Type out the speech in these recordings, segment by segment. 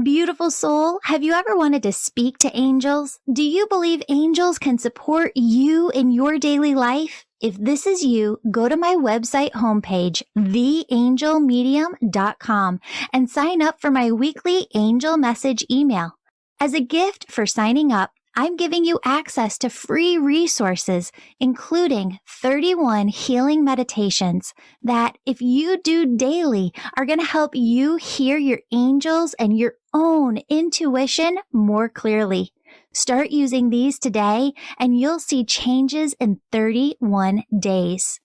Beautiful soul, have you ever wanted to speak to angels? Do you believe angels can support you in your daily life? If this is you, go to my website homepage, theangelmedium.com, and sign up for my weekly angel message email. As a gift for signing up, I'm giving you access to free resources, including 31 healing meditations that, if you do daily, are going to help you hear your angels and your own intuition more clearly. Start using these today and you'll see changes in 31 days.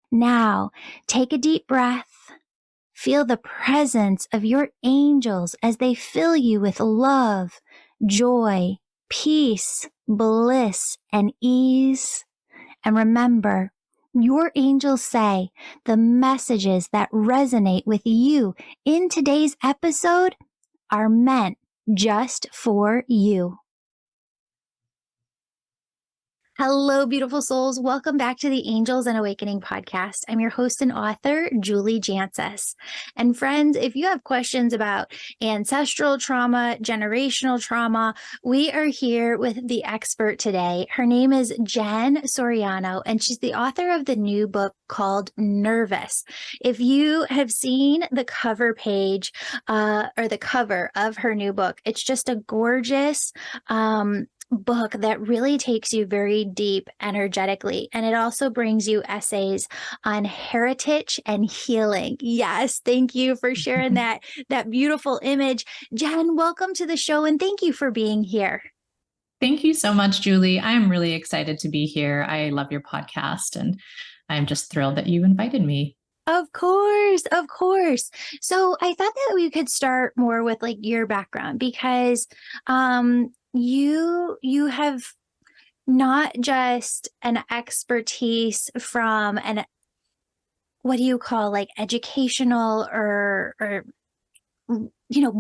Now, take a deep breath. Feel the presence of your angels as they fill you with love, joy, peace, bliss, and ease. And remember, your angels say the messages that resonate with you in today's episode are meant just for you. Hello, beautiful souls. Welcome back to the Angels and Awakening podcast. I'm your host and author, Julie Jancius. And friends, if you have questions about ancestral trauma, generational trauma, we are here with the expert today. Her name is Jen Soriano, and she's the author of the new book called Nervous. If you have seen the cover page or the cover of her new book, it's just a gorgeous book that really takes you very deep energetically. And it also brings you essays on heritage and healing. Yes, thank you for sharing that beautiful image. Jen, welcome to the show and thank you for being here. Thank you so much, Julie. I am really excited to be here. I love your podcast and I'm just thrilled that you invited me. Of course, of course. So I thought that we could start more with like your background because you have not just an expertise from an, what do you call, like educational or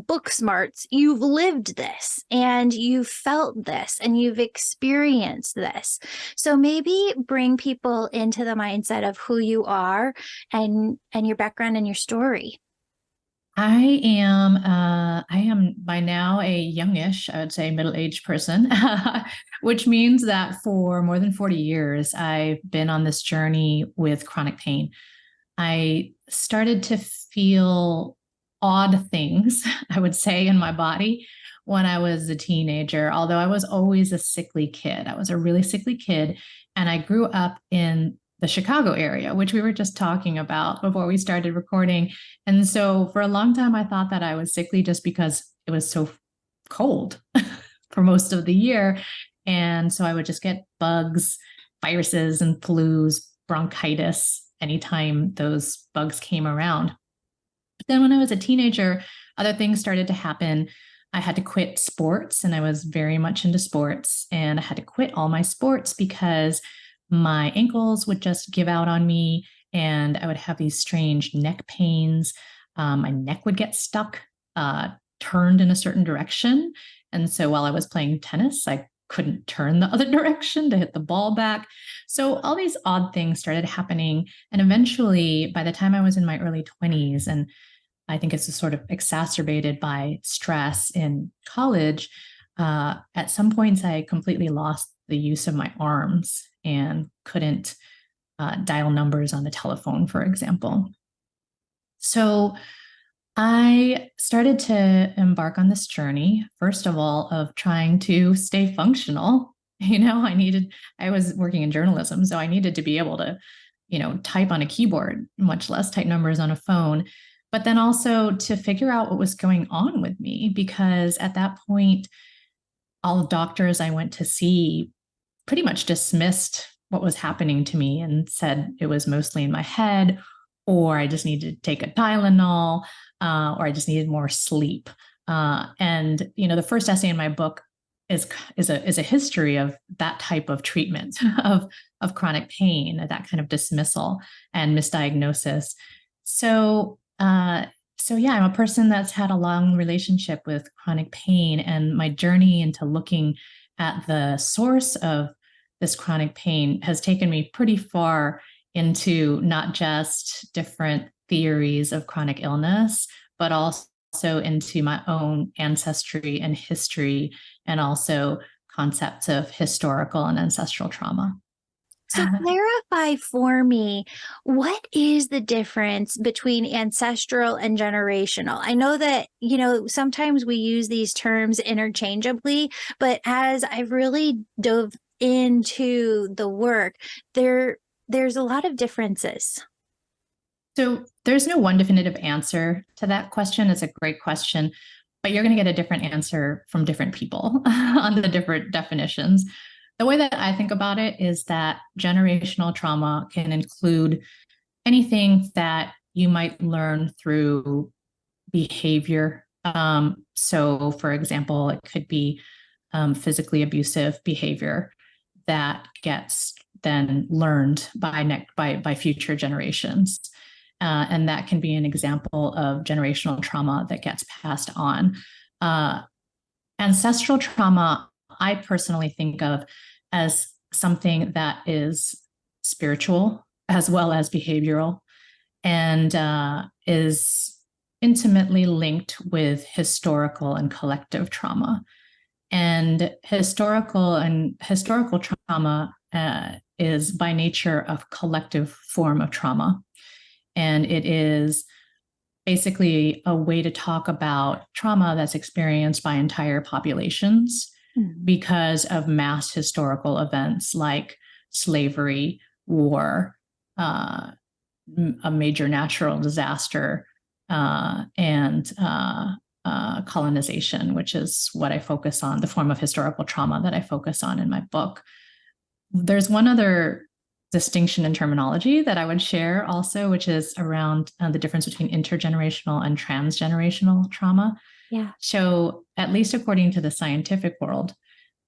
book smarts. You've lived this and you've felt this and you've experienced this. So maybe bring people into the mindset of who you are and your background and your story. I am by now a youngish, I would say middle-aged person, which means that for more than 40 years, I've been on this journey with chronic pain. I started to feel odd things, I would say, in my body when I was a teenager, although I was always a sickly kid. I was a really sickly kid, and I grew up in the Chicago area, which we were just talking about before we started recording. And so for a long time, I thought that I was sickly just because it was so cold for most of the year. And so I would just get bugs, viruses, and flus, bronchitis anytime those bugs came around. But then when I was a teenager, other things started to happen. I had to quit sports, and I was very much into sports. And I had to quit all my sports because my ankles would just give out on me and I would have these strange neck pains. My neck would get stuck, turned in a certain direction. And so while I was playing tennis, I couldn't turn the other direction to hit the ball back. So all these odd things started happening. And eventually, by the time I was in my early 20s, and I think it's sort of exacerbated by stress in college, at some points I completely lost the use of my arms and couldn't dial numbers on the telephone, for example. So I started to embark on this journey, first of all, of trying to stay functional. I was working in journalism, so I needed to be able to, type on a keyboard, much less type numbers on a phone. But then also to figure out what was going on with me, because at that point, all the doctors I went to see pretty much dismissed what was happening to me and said it was mostly in my head, or I just needed to take a Tylenol, or I just needed more sleep. And the first essay in my book is a history of that type of treatment of chronic pain, that kind of dismissal and misdiagnosis. So yeah, I'm a person that's had a long relationship with chronic pain, and my journey into looking at the source of this chronic pain has taken me pretty far into not just different theories of chronic illness, but also also into my own ancestry and history, and also concepts of historical and ancestral trauma. So clarify for me, what is the difference between ancestral and generational? I know that, sometimes we use these terms interchangeably, but as I've really dove into the work, there's a lot of differences. So there's no one definitive answer to that question. It's a great question, but you're going to get a different answer from different people on the different definitions. The way that I think about it is that generational trauma can include anything that you might learn through behavior. So, for example, it could be physically abusive behavior that gets then learned by future generations. And that can be an example of generational trauma that gets passed on. Ancestral trauma, I personally think of as something that is spiritual as well as behavioral, and is intimately linked with historical and collective trauma. And historical trauma is by nature a collective form of trauma. And it is basically a way to talk about trauma that's experienced by entire populations because of mass historical events like slavery, war, a major natural disaster, and colonization, which is what I focus on, the form of historical trauma that I focus on in my book. There's one other distinction in terminology that I would share also, which is around the difference between intergenerational and transgenerational trauma. Yeah. So, at least according to the scientific world,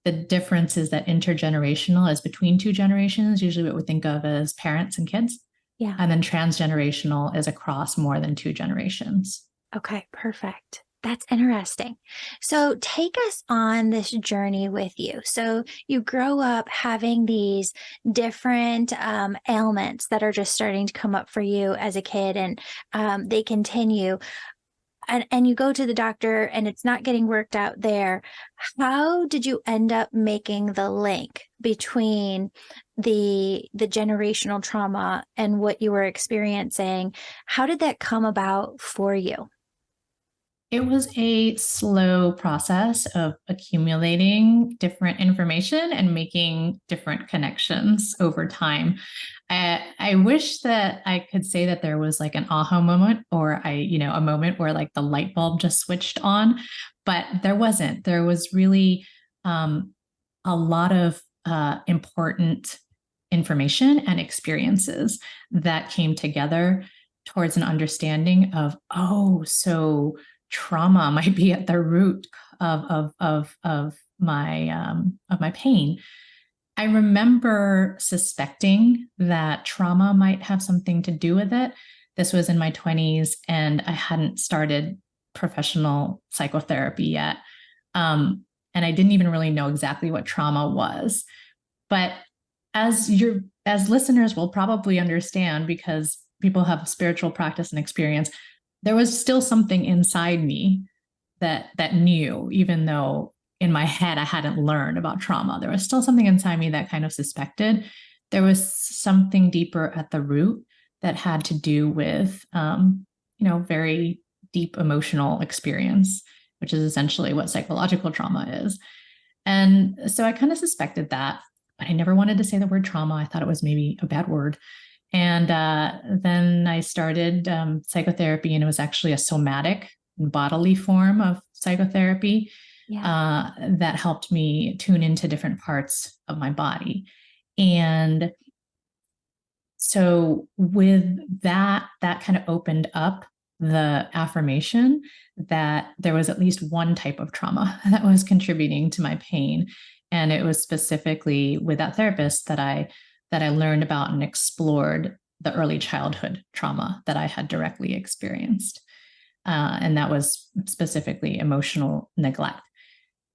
the difference is that intergenerational is between two generations, usually what we think of as parents and kids. Yeah. And then transgenerational is across more than two generations. Okay, perfect. That's interesting. So take us on this journey with you. So you grow up having these different ailments that are just starting to come up for you as a kid, and they continue. And you go to the doctor and it's not getting worked out there. How did you end up making the link between the generational trauma and what you were experiencing? How did that come about for you? It was a slow process of accumulating different information and making different connections over time. I wish that I could say that there was like an aha moment, or a moment where like the light bulb just switched on, but there wasn't. There was really a lot of important information and experiences that came together towards an understanding of, so trauma might be at the root of my pain. I remember suspecting that trauma might have something to do with it. This was in my 20s, and I hadn't started professional psychotherapy yet. And I didn't even really know exactly what trauma was. But as listeners will probably understand, because people have spiritual practice and experience, there was still something inside me that knew, even though in my head I hadn't learned about trauma. There was still something inside me that kind of suspected there was something deeper at the root that had to do with, very deep emotional experience, which is essentially what psychological trauma is. And so I kind of suspected that, but I never wanted to say the word trauma. I thought it was maybe a bad word. And then I started psychotherapy, and it was actually a somatic, bodily form of psychotherapy that helped me tune into different parts of my body. And so with that kind of opened up the affirmation that there was at least one type of trauma that was contributing to my pain. And it was specifically with that therapist that I learned about and explored the early childhood trauma that I had directly experienced. And that was specifically emotional neglect.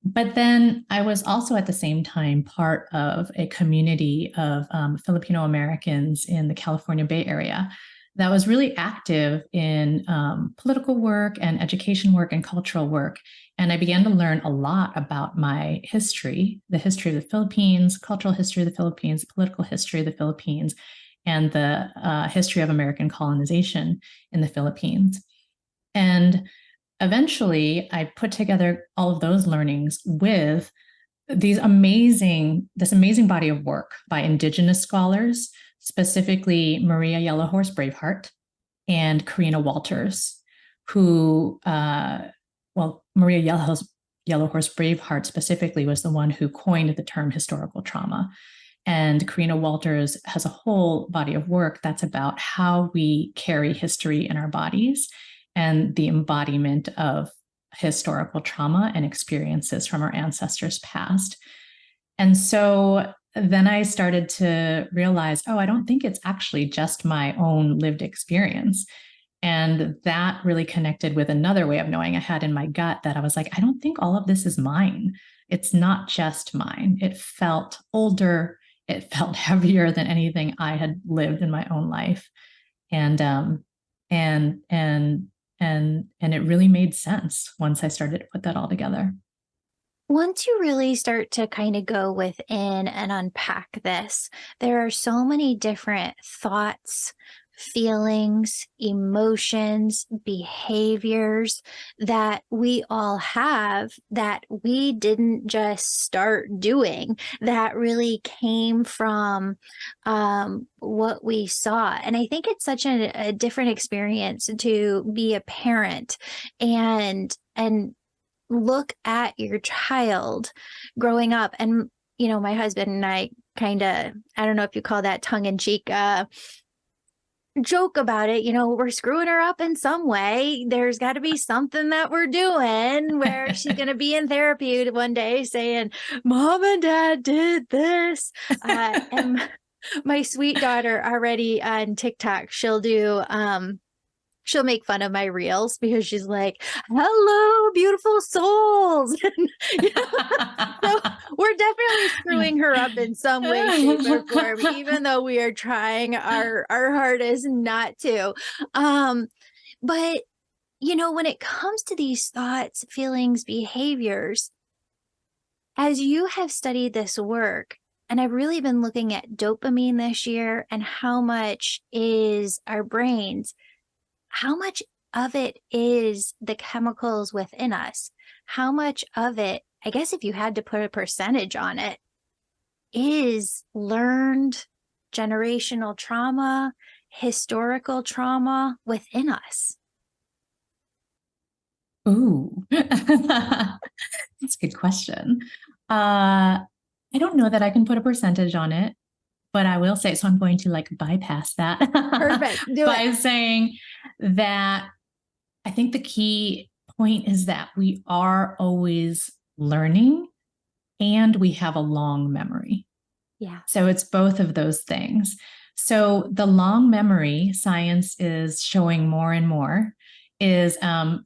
But then I was also at the same time part of a community of Filipino Americans in the California Bay Area that was really active in political work and education work and cultural work. And I began to learn a lot about my history, the history of the Philippines, cultural history of the Philippines, political history of the Philippines, and the history of American colonization in the Philippines. And eventually, I put together all of those learnings with this amazing body of work by Indigenous scholars, specifically Maria Yellowhorse Braveheart and Karina Walters, who, Maria Yellowhorse Braveheart specifically was the one who coined the term historical trauma. And Karina Walters has a whole body of work that's about how we carry history in our bodies and the embodiment of historical trauma and experiences from our ancestors past. And so then I started to realize, I don't think it's actually just my own lived experience. And that really connected with another way of knowing I had in my gut, that I was like, I don't think all of this is mine. It's not just mine. It felt older. It felt heavier than anything I had lived in my own life. And it really made sense once I started to put that all together. Once you really start to kind of go within and unpack this, there are so many different thoughts, feelings, emotions, behaviors that we all have that we didn't just start doing, that really came from what we saw. And I think it's such a different experience to be a parent and look at your child growing up. And my husband and I kind of, I don't know if you call that tongue in cheek, joke about it. We're screwing her up in some way. There's got to be something that we're doing where she's going to be in therapy one day saying, Mom and Dad did this. And my sweet daughter already on TikTok, she'll make fun of my reels because she's like, hello, beautiful souls. So we're definitely screwing her up in some way, shape, or form, even though we are trying our hardest not to. But, when it comes to these thoughts, feelings, behaviors, as you have studied this work, and I've really been looking at dopamine this year and how much is our brains, how much of it is the chemicals within us? How much of it, I guess if you had to put a percentage on it, is learned generational trauma, historical trauma within us? Ooh, that's a good question. I don't know that I can put a percentage on it, but I will say, so I'm going to bypass that. Perfect. By saying that I think the key point is that we are always learning and we have a long memory. Yeah. So it's both of those things. So the long memory, science is showing more and more, is,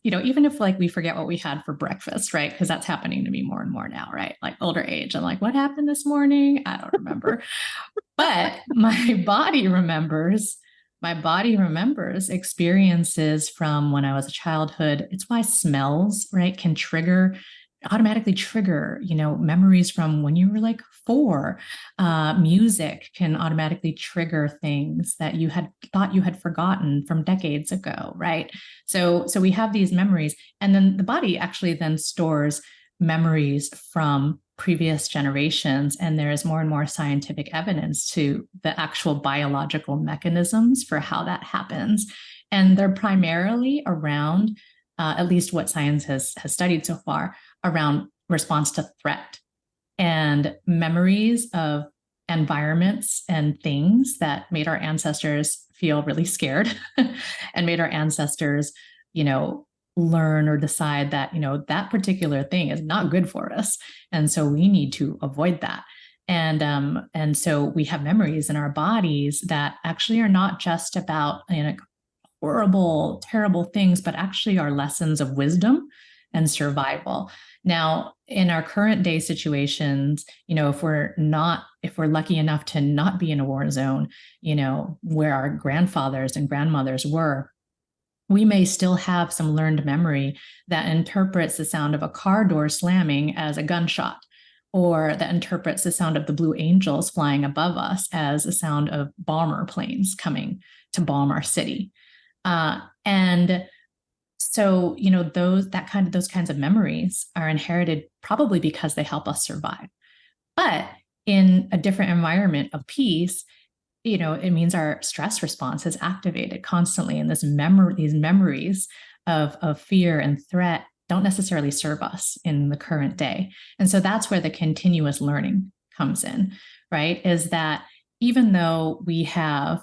even if we forget what we had for breakfast, right? Because that's happening to me more and more now, right? Older age. I'm like, what happened this morning? I don't remember. But my body remembers experiences from when I was a childhood. It's why smells, right, can automatically trigger, memories from when you were 4. Music can automatically trigger things that you had thought you had forgotten from decades ago, right? So we have these memories, and then the body actually then stores memories from previous generations, and there is more and more scientific evidence to the actual biological mechanisms for how that happens. And they're primarily around, at least what science has studied so far, around response to threat and memories of environments and things that made our ancestors feel really scared and made our ancestors, learn or decide that, that particular thing is not good for us. And so we need to avoid that. And so we have memories in our bodies that actually are not just about horrible, terrible things, but actually are lessons of wisdom and survival. Now, in our current day situations, if we're lucky enough to not be in a war zone, where our grandfathers and grandmothers were, we may still have some learned memory that interprets the sound of a car door slamming as a gunshot, or that interprets the sound of the Blue Angels flying above us as a sound of bomber planes coming to bomb our city. And so, those kinds of memories are inherited probably because they help us survive. But in a different environment of peace, it means our stress response is activated constantly. And these memories of fear and threat don't necessarily serve us in the current day. And so that's where the continuous learning comes in, right? Is that even though we have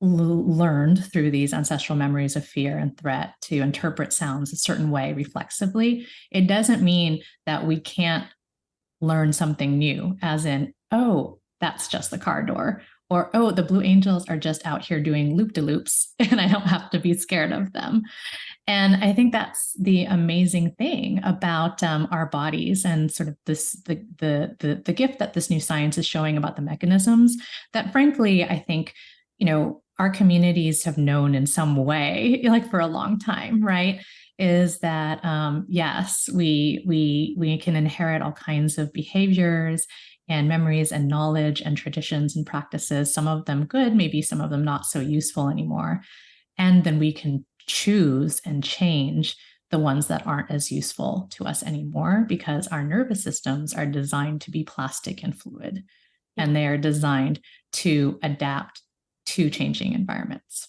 learned through these ancestral memories of fear and threat to interpret sounds a certain way reflexively, it doesn't mean that we can't learn something new, as in, oh, that's just the car door, or, oh, the Blue Angels are just out here doing loop-de-loops and I don't have to be scared of them. And I think that's the amazing thing about our bodies, and sort of the gift that this new science is showing about the mechanisms that, frankly, I think, our communities have known in some way, like for a long time, right? Is that yes, we can inherit all kinds of behaviors and memories and knowledge and traditions and practices, some of them good, maybe some of them not so useful anymore. And then we can choose and change the ones that aren't as useful to us anymore, because our nervous systems are designed to be plastic and fluid, and they are designed to adapt to changing environments.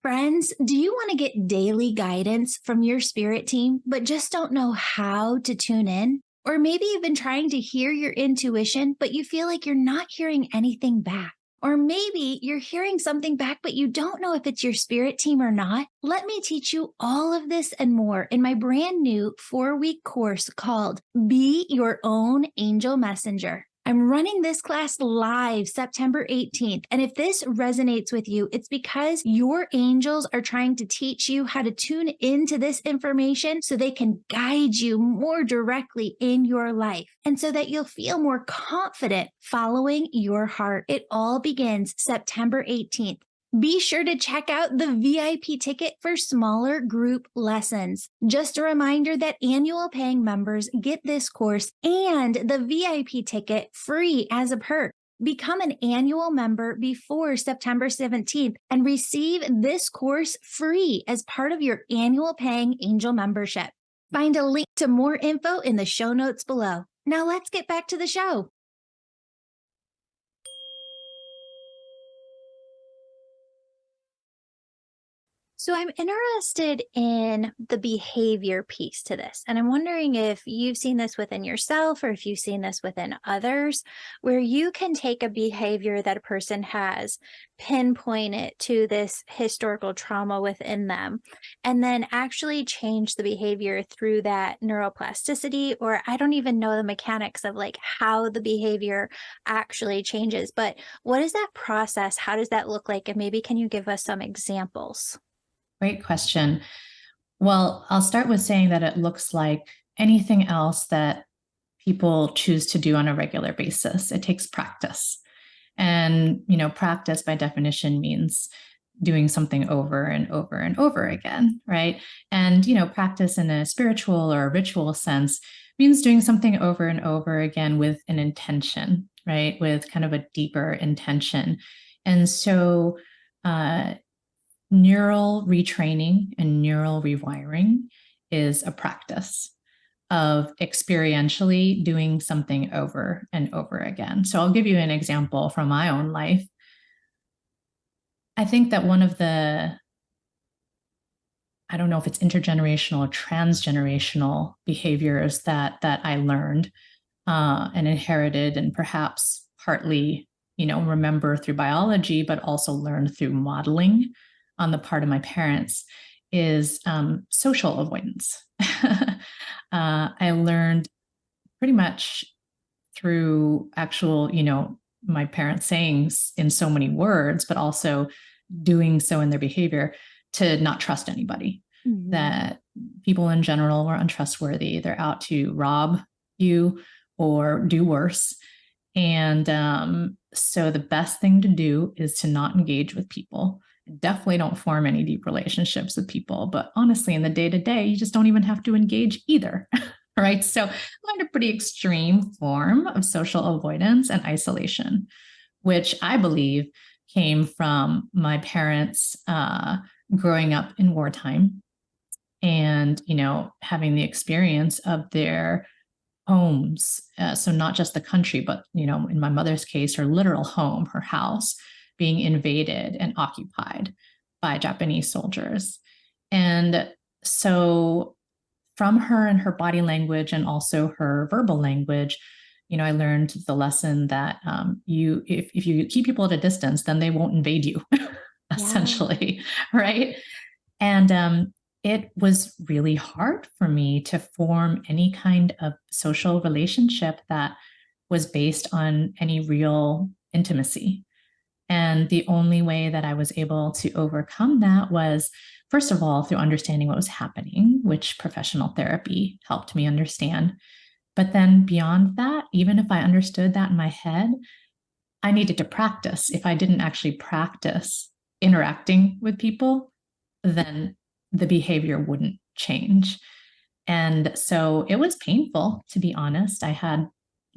Friends, do you want to get daily guidance from your spirit team, but just don't know how to tune in? Or maybe you've been trying to hear your intuition, but you feel like you're not hearing anything back. Or maybe you're hearing something back, but you don't know if it's your spirit team or not. Let me teach you all of this and more in my brand new 4-week course called Be Your Own Angel Messenger. I'm running this class live September 18th. And if this resonates with you, it's because your angels are trying to teach you how to tune into this information so they can guide you more directly in your life, and so that you'll feel more confident following your heart. It all begins September 18th. Be sure to check out the VIP ticket for smaller group lessons. Just a reminder that annual paying members get this course and the VIP ticket free as a perk. Become an annual member before September 17th and receive this course free as part of your annual paying angel membership. Find a link to more info in the show notes below. Now let's get back to the show. So I'm interested in the behavior piece to this. And I'm wondering if you've seen this within yourself, or if you've seen this within others, where you can take a behavior that a person has, pinpoint it to this historical trauma within them, and then actually change the behavior through that neuroplasticity, or I don't even know the mechanics of like how the behavior actually changes. But what is that process? How does that look like? And maybe can you give us some examples? Great question. Well, I'll start with saying that it looks like anything else that people choose to do on a regular basis. It takes practice. And, practice by definition means doing something over and over and over again, right? And, practice in a spiritual or a ritual sense means doing something over and over again with an intention, right? With kind of a deeper intention. And so, neural retraining and neural rewiring is a practice of experientially doing something over and over again. So I'll give you an example from my own life. I think that one of the, I don't know if it's intergenerational or transgenerational behaviors that I learned and inherited, and perhaps partly, remember through biology, but also learned through modeling on the part of my parents, is social avoidance. I learned pretty much through actual, my parents saying in so many words, but also doing so in their behavior, to not trust anybody. Mm-hmm. That people in general are untrustworthy. They're out to rob you or do worse. And so the best thing to do is to not engage with people. Definitely don't form any deep relationships with people. But honestly, in the day-to-day, you just don't even have to engage either. Right? So I'm a pretty extreme form of social avoidance and isolation, which I believe came from my parents growing up in wartime and, having the experience of their homes. So not just the country, but, in my mother's case, her literal home, her house, being invaded and occupied by Japanese soldiers. And so from her and her body language and also her verbal language, I learned the lesson that if you keep people at a distance, then they won't invade you, essentially, right? And it was really hard for me to form any kind of social relationship that was based on any real intimacy. And the only way that I was able to overcome that was, first of all, through understanding what was happening, which professional therapy helped me understand. But then beyond that, even if I understood that in my head, I needed to practice. If I didn't actually practice interacting with people, then the behavior wouldn't change. And so it was painful, to be honest. I had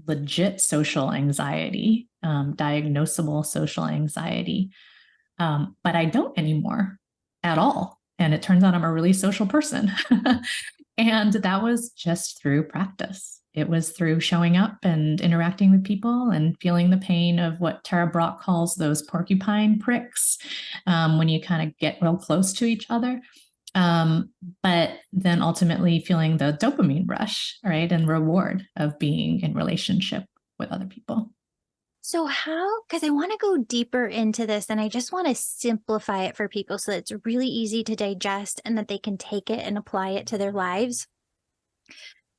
legit social anxiety, diagnosable social anxiety, but I don't anymore at all. And it turns out I'm a really social person. And that was just through practice. It was through showing up and interacting with people and feeling the pain of what Tara Brach calls those porcupine pricks, when you kind of get real close to each other. But then ultimately feeling the dopamine rush, right? And reward of being in relationship with other people. So because I want to go deeper into this and I just want to simplify it for people so that it's really easy to digest and that they can take it and apply it to their lives.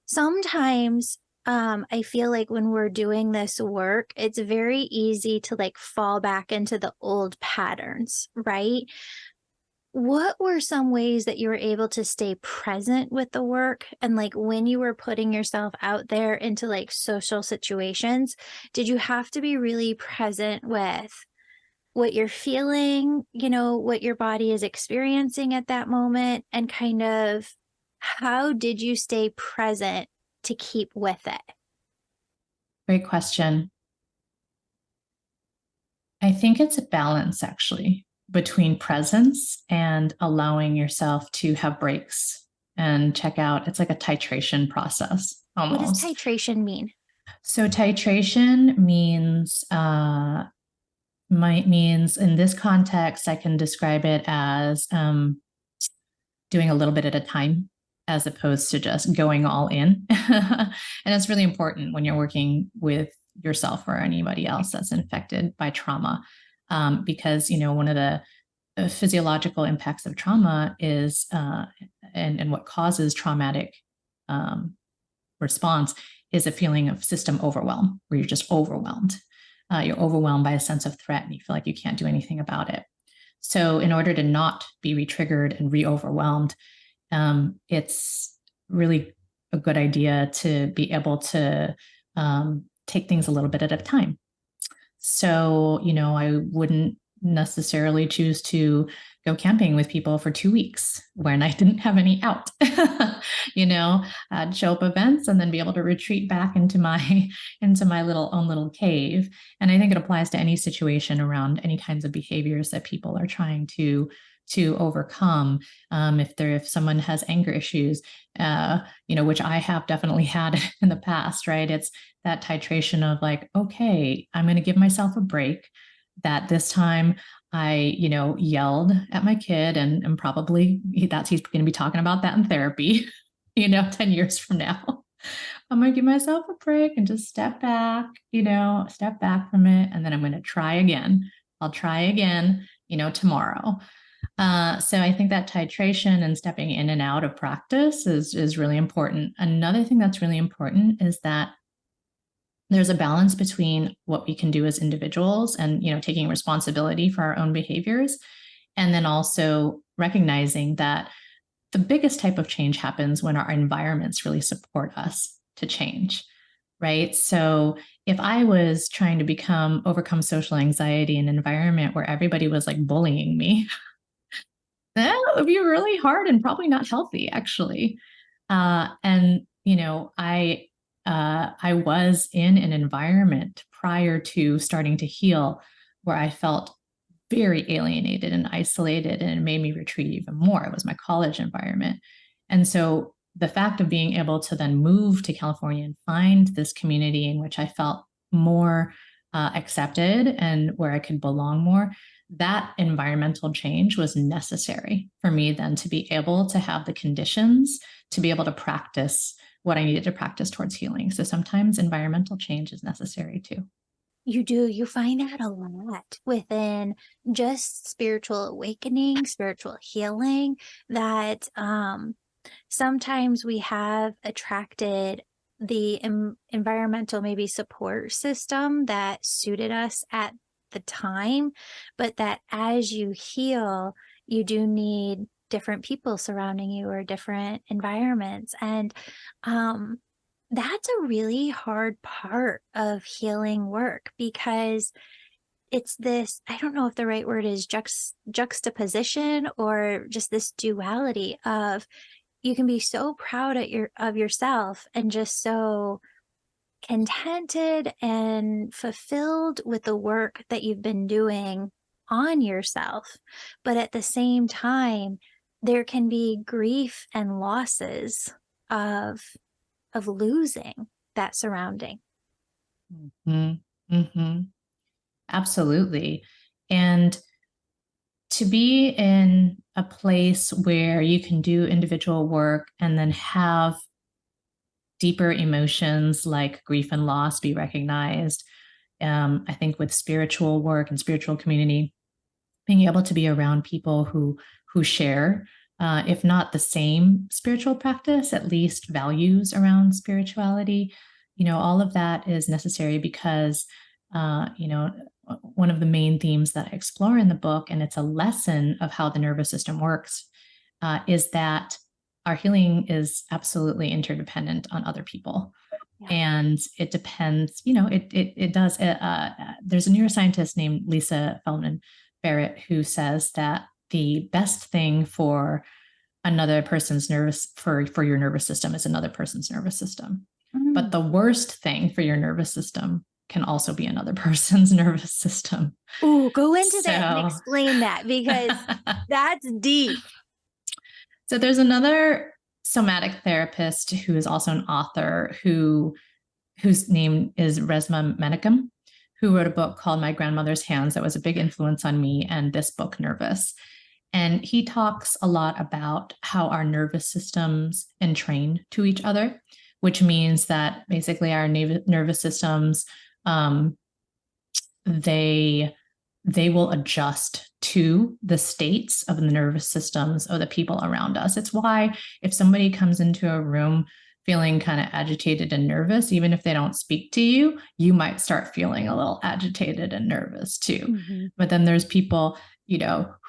Sometimes I feel like when we're doing this work, it's very easy to fall back into the old patterns, right? What were some ways that you were able to stay present with the work? And when you were putting yourself out there into social situations, did you have to be really present with what you're feeling, what your body is experiencing at that moment? And kind of how did you stay present to keep with it? Great question. I think it's a balance, actually, between presence and allowing yourself to have breaks and check out. It's like a titration process almost. What does titration mean? So titration means means in this context, I can describe it as doing a little bit at a time as opposed to just going all in. And it's really important when you're working with yourself or anybody else that's infected by trauma. Because, one of the physiological impacts of trauma is, and what causes traumatic response is a feeling of system overwhelm, where you're just overwhelmed. You're overwhelmed by a sense of threat and you feel like you can't do anything about it. So in order to not be re-triggered and re-overwhelmed, it's really a good idea to be able to take things a little bit at a time. So, I wouldn't necessarily choose to go camping with people for 2 weeks when I didn't have any out. I'd show up events and then be able to retreat back into my own little cave. And I think it applies to any situation around any kinds of behaviors that people are trying to overcome. If someone has anger issues, which I have definitely had in the past, right? It's that titration of okay, I'm going to give myself a break. That this time I, yelled at my kid and probably he's going to be talking about that in therapy, 10 years from now. I'm going to give myself a break and just step back from it. And then I'm going to try again. I'll try again, tomorrow. So I think that titration and stepping in and out of practice is really important. Another thing that's really important is that there's a balance between what we can do as individuals and, taking responsibility for our own behaviors. And then also recognizing that the biggest type of change happens when our environments really support us to change, right? So if I was trying to overcome social anxiety in an environment where everybody was like bullying me, that would be really hard and probably not healthy, actually. And I was in an environment prior to starting to heal where I felt very alienated and isolated, and it made me retreat even more. It was my college environment. And so the fact of being able to then move to California and find this community in which I felt more accepted and where I could belong more, that environmental change was necessary for me then to be able to have the conditions to be able to practice what I needed to practice towards healing. So sometimes environmental change is necessary too. You do. You find that a lot within just spiritual awakening, spiritual healing, that sometimes we have attracted the environmental maybe support system that suited us at the time, but that as you heal, you do need different people surrounding you or different environments. And that's a really hard part of healing work, because it's this, I don't know if the right word is juxtaposition, or just this duality of, you can be so proud of yourself and just so contented and fulfilled with the work that you've been doing on yourself. But at the same time, there can be grief and losses of losing that surrounding. Mm-hmm. Mm-hmm. Absolutely. And to be in a place where you can do individual work and then have deeper emotions like grief and loss be recognized. I think with spiritual work and spiritual community, being able to be around people who share, if not the same spiritual practice, at least values around spirituality, all of that is necessary because, one of the main themes that I explore in the book, and it's a lesson of how the nervous system works, is that our healing is absolutely interdependent on other people. Yeah. And it depends, it does. There's a neuroscientist named Lisa Feldman Barrett who says that the best thing for another person's for your nervous system is another person's nervous system. But the worst thing for your nervous system can also be another person's nervous system. Oh, go into that and explain that, because that's deep. So there's another somatic therapist who is also an author whose name is Resmaa Menakem, who wrote a book called My Grandmother's Hands that was a big influence on me and this book, Nervous. And he talks a lot about how our nervous systems entrain to each other, which means that basically our nervous systems, they will adjust to the states of the nervous systems of the people around us. It's why if somebody comes into a room feeling kind of agitated and nervous, even if they don't speak to you, you might start feeling a little agitated and nervous too. Mm-hmm. But then there's people,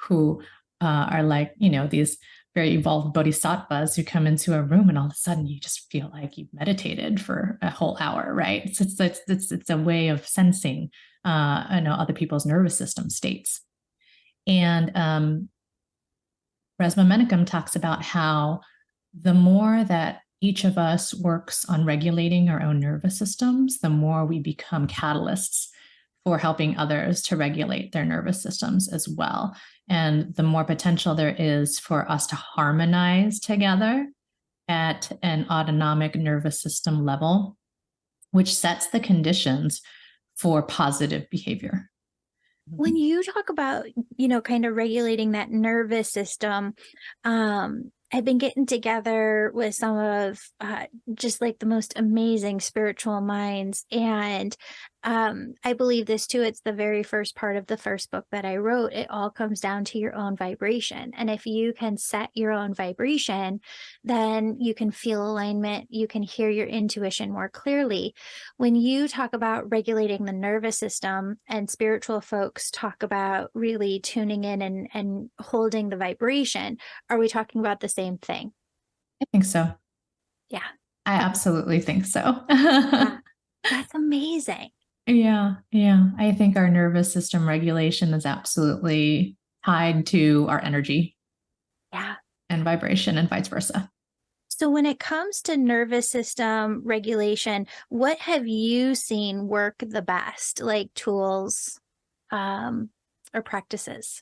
who are like, these very evolved bodhisattvas who come into a room and all of a sudden you just feel like you've meditated for a whole hour, right? It's a way of sensing, other people's nervous system states. And Resmaa Menakem talks about how the more that each of us works on regulating our own nervous systems, the more we become catalysts for helping others to regulate their nervous systems as well. And the more potential there is for us to harmonize together at an autonomic nervous system level, which sets the conditions for positive behavior. When you talk about, kind of regulating that nervous system, I've been getting together with some of just like the most amazing spiritual minds. And I believe this too. It's the very first part of the first book that I wrote. It all comes down to your own vibration. And if you can set your own vibration, then you can feel alignment. You can hear your intuition more clearly. When you talk about regulating the nervous system, and spiritual folks talk about really tuning in and holding the vibration, are we talking about the same thing? I think so. Yeah. I absolutely think so. Yeah. That's amazing. Yeah, yeah. I think our nervous system regulation is absolutely tied to our energy Yeah. and vibration and vice versa. So, when it comes to nervous system regulation, what have you seen work the best, like tools um, or practices?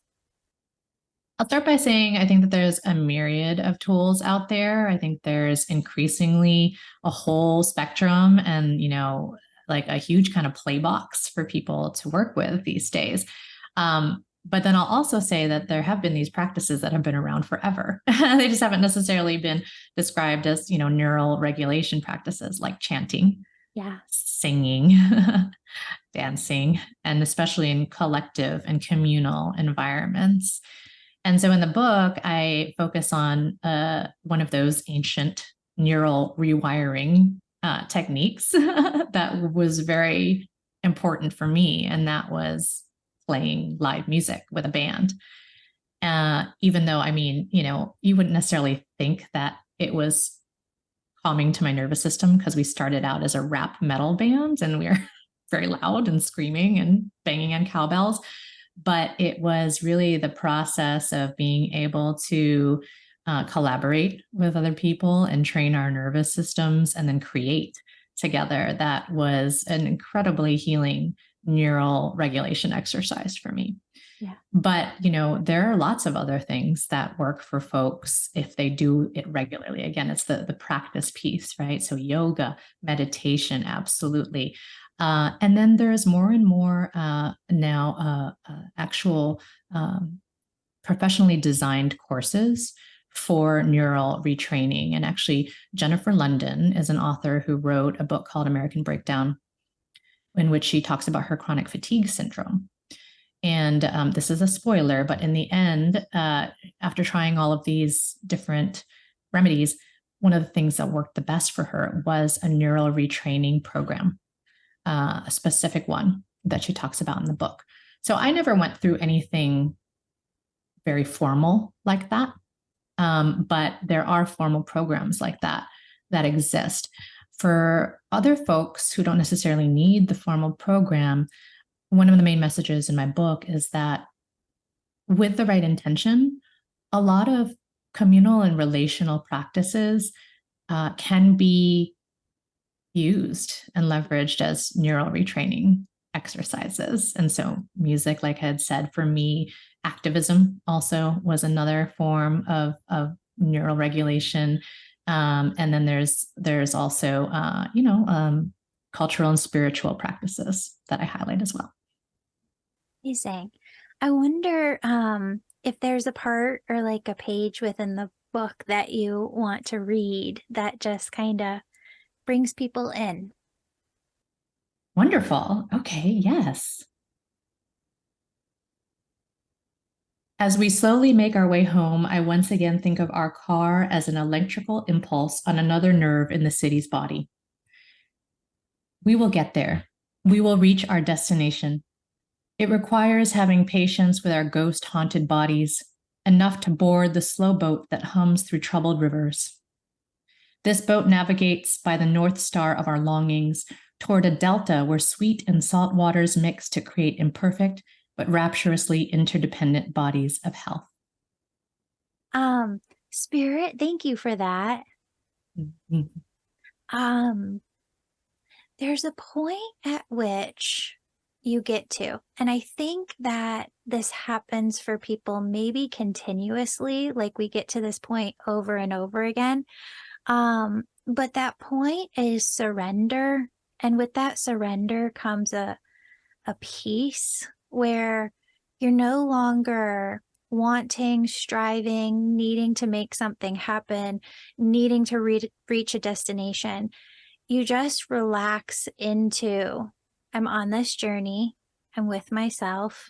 I'll start by saying I think that there's a myriad of tools out there. I think there's increasingly a whole spectrum and, like a huge kind of play box for people to work with these days. But then I'll also say that there have been these practices that have been around forever. They just haven't necessarily been described as, neural regulation practices like chanting, Yeah. singing, dancing, and especially in collective and communal environments. And so in the book, I focus on one of those ancient neural rewiring techniques that was very important for me, and that was playing live music with a band. Even though, you wouldn't necessarily think that it was calming to my nervous system because we started out as a rap metal band and we were very loud and screaming and banging on cowbells. But it was really the process of being able to collaborate with other people and train our nervous systems and then create together. That was an incredibly healing neural regulation exercise for me. Yeah. But, there are lots of other things that work for folks if they do it regularly. Again, it's the practice piece, right? So yoga, meditation, absolutely. And then there's more and more now actual professionally designed courses for neural retraining. And actually, Jennifer London is an author who wrote a book called American Breakdown, in which she talks about her chronic fatigue syndrome. And this is a spoiler, but in the end, after trying all of these different remedies, one of the things that worked the best for her was a neural retraining program, a specific one that she talks about in the book. So I never went through anything very formal like that. But there are formal programs like that exist. For other folks who don't necessarily need the formal program, one of the main messages in my book is that with the right intention, a lot of communal and relational practices can be used and leveraged as neural retraining exercises. And so music, like I had said, for me, activism also was another form of neural regulation. And then there's also, cultural and spiritual practices that I highlight as well. Amazing. I wonder if there's a part or like a page within the book that you want to read that just kind of brings people in. Wonderful. Okay, yes. As we slowly make our way home, I once again think of our car as an electrical impulse on another nerve in the city's body. We will get there. We will reach our destination. It requires having patience with our ghost-haunted bodies, enough to board the slow boat that hums through troubled rivers. This boat navigates by the North Star of our longings toward a delta where sweet and salt waters mix to create imperfect but rapturously interdependent bodies of health. Spirit, thank you for that. Mm-hmm. There's a point at which you get to, and I think that this happens for people maybe continuously, like we get to this point over and over again. But that point is surrender. And with that surrender comes a peace where you're no longer wanting, striving, needing to make something happen, needing to reach a destination. You just relax into I'm on this journey. I'm with myself.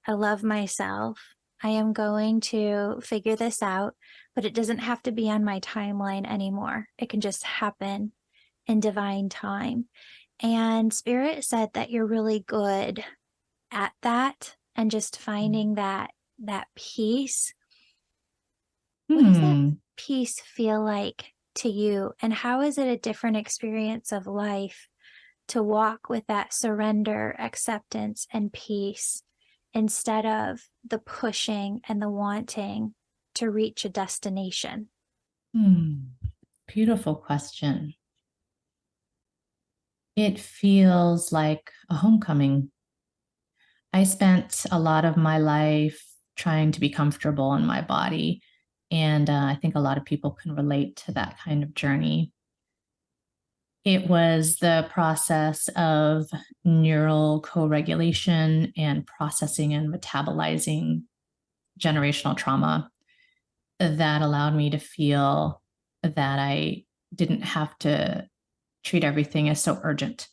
I love myself. I am going to figure this out, but it doesn't have to be on my timeline anymore. It can just happen in divine time. And Spirit said that you're really good at that and just finding that peace. What does that peace feel like to you? And how is it a different experience of life to walk with that surrender, acceptance, and peace instead of the pushing and the wanting to reach a destination? Beautiful question. It feels like a homecoming. I spent a lot of my life trying to be comfortable in my body. And I think a lot of people can relate to that kind of journey. It was the process of neural co-regulation and processing and metabolizing generational trauma that allowed me to feel that I didn't have to treat everything as so urgent,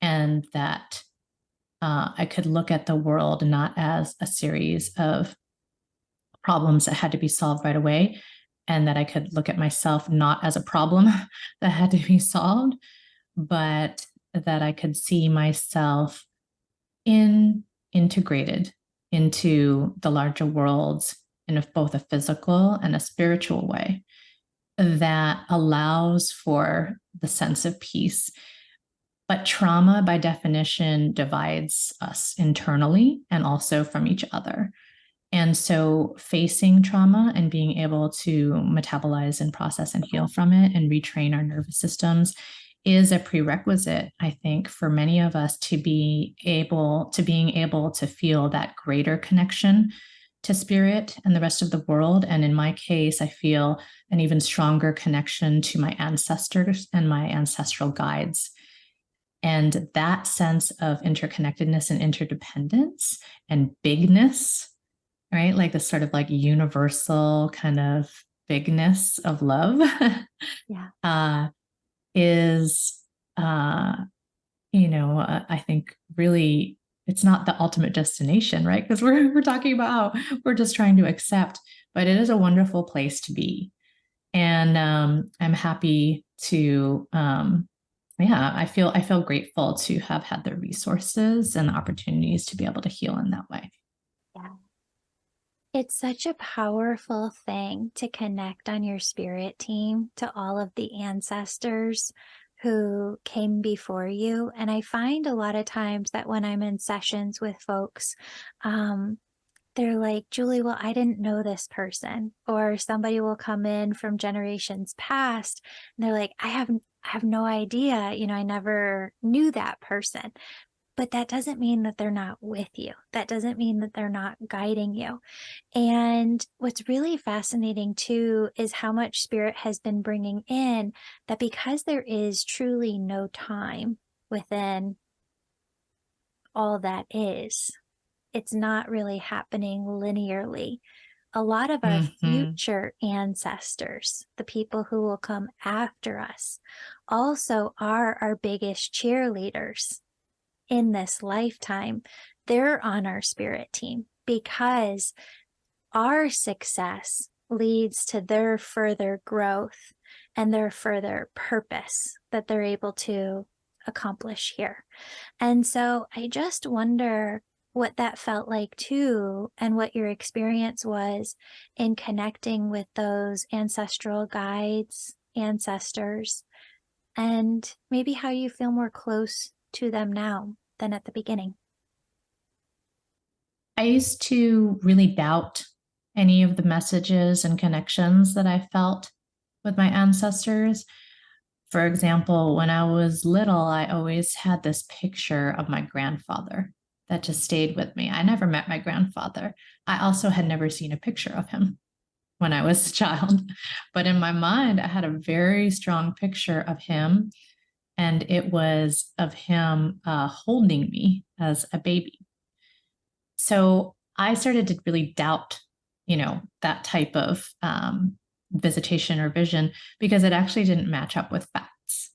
and that I could look at the world not as a series of problems that had to be solved right away, and that I could look at myself not as a problem that had to be solved, but that I could see myself integrated into the larger worlds in both a physical and a spiritual way that allows for the sense of peace. But trauma, by definition, divides us internally and also from each other. And so facing trauma and being able to metabolize and process and heal from it and retrain our nervous systems is a prerequisite, I think, for many of us to being able to feel that greater connection to spirit and the rest of the world. And in my case, I feel an even stronger connection to my ancestors and my ancestral guides. And that sense of interconnectedness and interdependence and bigness, right? Like this sort of like universal kind of bigness of love is, I think really, it's not the ultimate destination, right? Because we're talking about how we're just trying to accept, but it is a wonderful place to be. And I'm happy to, I feel grateful to have had the resources and the opportunities to be able to heal in that way. Yeah. It's such a powerful thing to connect on your spirit team to all of the ancestors who came before you. And I find a lot of times that when I'm in sessions with folks, they're like, Julie, well, I didn't know this person. Or somebody will come in from generations past and they're like, I have no idea. I never knew that person. But that doesn't mean that they're not with you. That doesn't mean that they're not guiding you. And what's really fascinating too is how much spirit has been bringing in that, because there is truly no time within all that is, it's not really happening linearly. A lot of our future ancestors, the people who will come after us, also are our biggest cheerleaders in this lifetime. They're on our spirit team because our success leads to their further growth and their further purpose that they're able to accomplish here. And so I just wonder what that felt like too, and what your experience was in connecting with those ancestral guides, ancestors, and maybe how you feel more close to them now than at the beginning. I used to really doubt any of the messages and connections that I felt with my ancestors. For example, when I was little, I always had this picture of my grandfather that just stayed with me. I never met my grandfather. I also had never seen a picture of him when I was a child. But in my mind, I had a very strong picture of him. And it was of him holding me as a baby. So I started to really doubt, that type of visitation or vision, because it actually didn't match up with facts.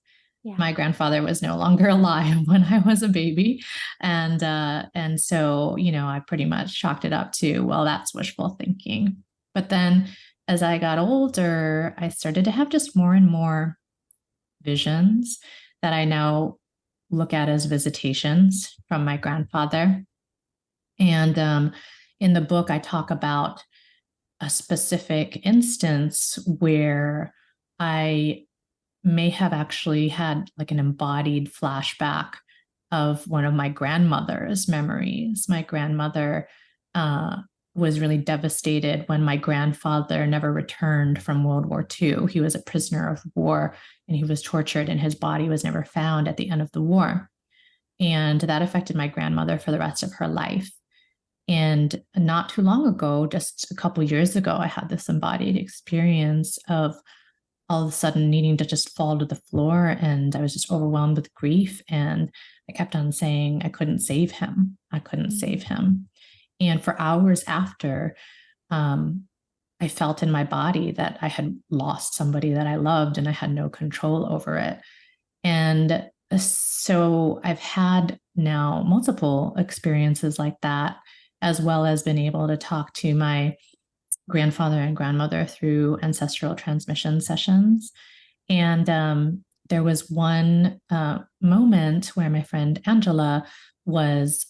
My grandfather was no longer alive when I was a baby. And so, I pretty much chalked it up to, well, that's wishful thinking. But then as I got older, I started to have just more and more visions that I now look at as visitations from my grandfather. And in the book, I talk about a specific instance where I may have actually had like an embodied flashback of one of my grandmother's memories. My grandmother was really devastated when my grandfather never returned from World War II. He was a prisoner of war and he was tortured, and his body was never found at the end of the war. And that affected my grandmother for the rest of her life. And not too long ago, just a couple years ago, I had this embodied experience of all of a sudden needing to just fall to the floor. And I was just overwhelmed with grief. And I kept on saying, I couldn't save him. I couldn't save him. And for hours after, I felt in my body that I had lost somebody that I loved and I had no control over it. And so I've had now multiple experiences like that, as well as been able to talk to my grandfather and grandmother through ancestral transmission sessions. And there was one moment where my friend Angela was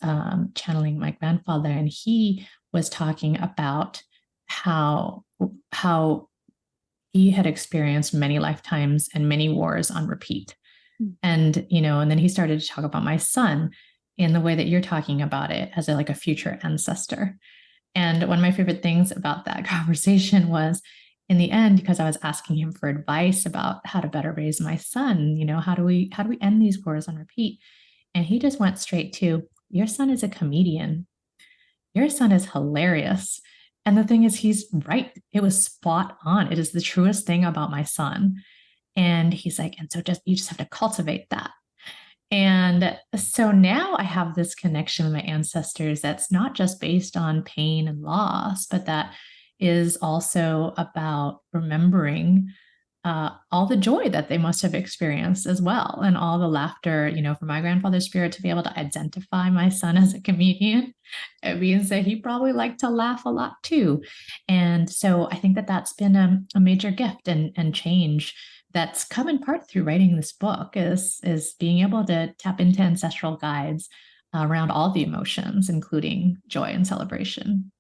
channeling my grandfather, and he was talking about how he had experienced many lifetimes and many wars on repeat. And, and then he started to talk about my son in the way that you're talking about it as like a future ancestor. And one of my favorite things about that conversation was, in the end, because I was asking him for advice about how to better raise my son, how do we end these wars on repeat? And he just went straight to, your son is a comedian. Your son is hilarious. And the thing is, he's right. It was spot on. It is the truest thing about my son. And he's like, and so you just have to cultivate that. And so now I have this connection with my ancestors that's not just based on pain and loss, but that is also about remembering all the joy that they must have experienced as well, and all the laughter, for my grandfather's spirit to be able to identify my son as a comedian. It means that he probably liked to laugh a lot too. And so I think that that's been a major gift and change that's come in part through writing this book, is being able to tap into ancestral guides around all the emotions, including joy and celebration.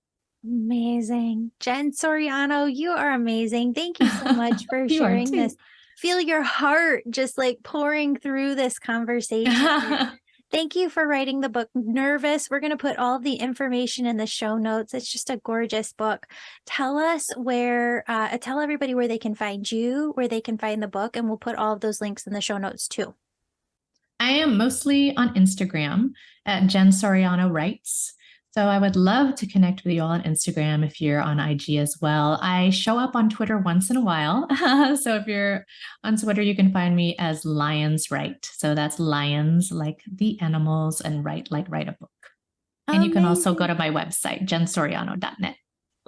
Amazing. Jen Soriano, you are amazing. Thank you so much for sharing this. Feel your heart just like pouring through this conversation. Thank you for writing the book, Nervous. We're going to put all of the information in the show notes. It's just a gorgeous book. Tell us tell everybody where they can find you, where they can find the book, and we'll put all of those links in the show notes too. I am mostly on Instagram at Jen Soriano Writes. So I would love to connect with you all on Instagram if you're on IG as well. I show up on Twitter once in a while. So if you're on Twitter, you can find me as Lions Write. So that's lions like the animals, and write like write a book. And you can also go to my website, jensoriano.net.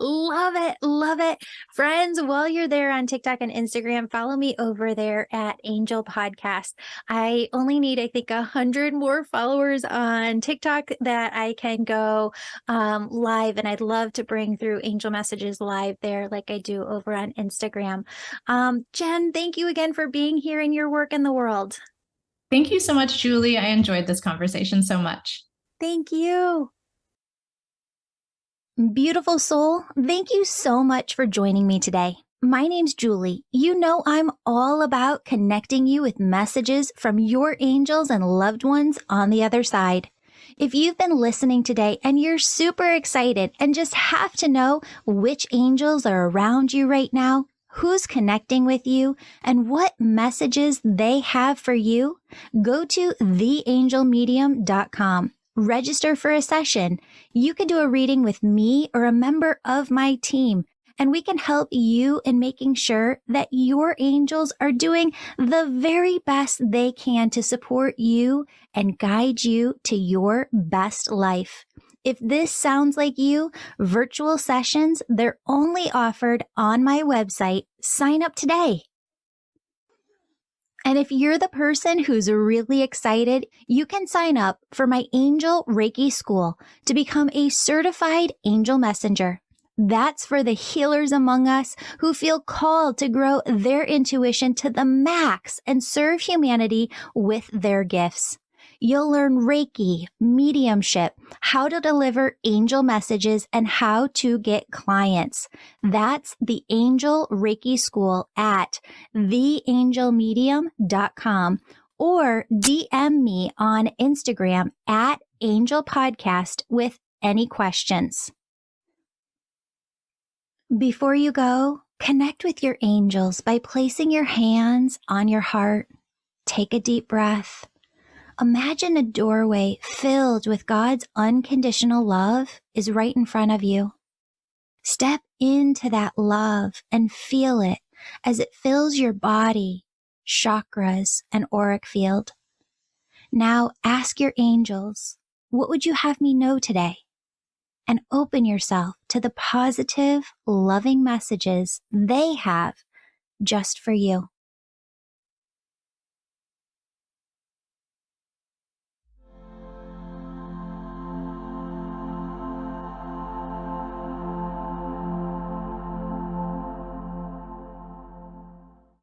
Love it. Love it. Friends, while you're there on TikTok and Instagram, follow me over there at Angel Podcast. I only need, I think, 100 more followers on TikTok that I can go live. And I'd love to bring through angel messages live there like I do over on Instagram. Jen, thank you again for being here in your work in the world. Thank you so much, Julie. I enjoyed this conversation so much. Thank you. Beautiful soul, thank you so much for joining me today. My name's Julie. You know I'm all about connecting you with messages from your angels and loved ones on the other side. If you've been listening today and you're super excited and just have to know which angels are around you right now, who's connecting with you, and what messages they have for you, go to theangelmedium.com. Register for a session. You can do a reading with me or a member of my team, and we can help you in making sure that your angels are doing the very best they can to support you and guide you to your best life. If this sounds like you, virtual sessions, they're only offered on my website. Sign up today. And if you're the person who's really excited, you can sign up for my Angel Reiki School to become a certified angel messenger. That's for the healers among us who feel called to grow their intuition to the max and serve humanity with their gifts. You'll learn Reiki, mediumship, how to deliver angel messages, and how to get clients. That's the Angel Reiki School at theangelmedium.com or DM me on Instagram at Angel Podcast with any questions. Before you go, connect with your angels by placing your hands on your heart. Take a deep breath. Imagine a doorway filled with God's unconditional love is right in front of you. Step into that love and feel it as it fills your body, chakras, and auric field. Now ask your angels, what would you have me know today? And open yourself to the positive, loving messages they have just for you.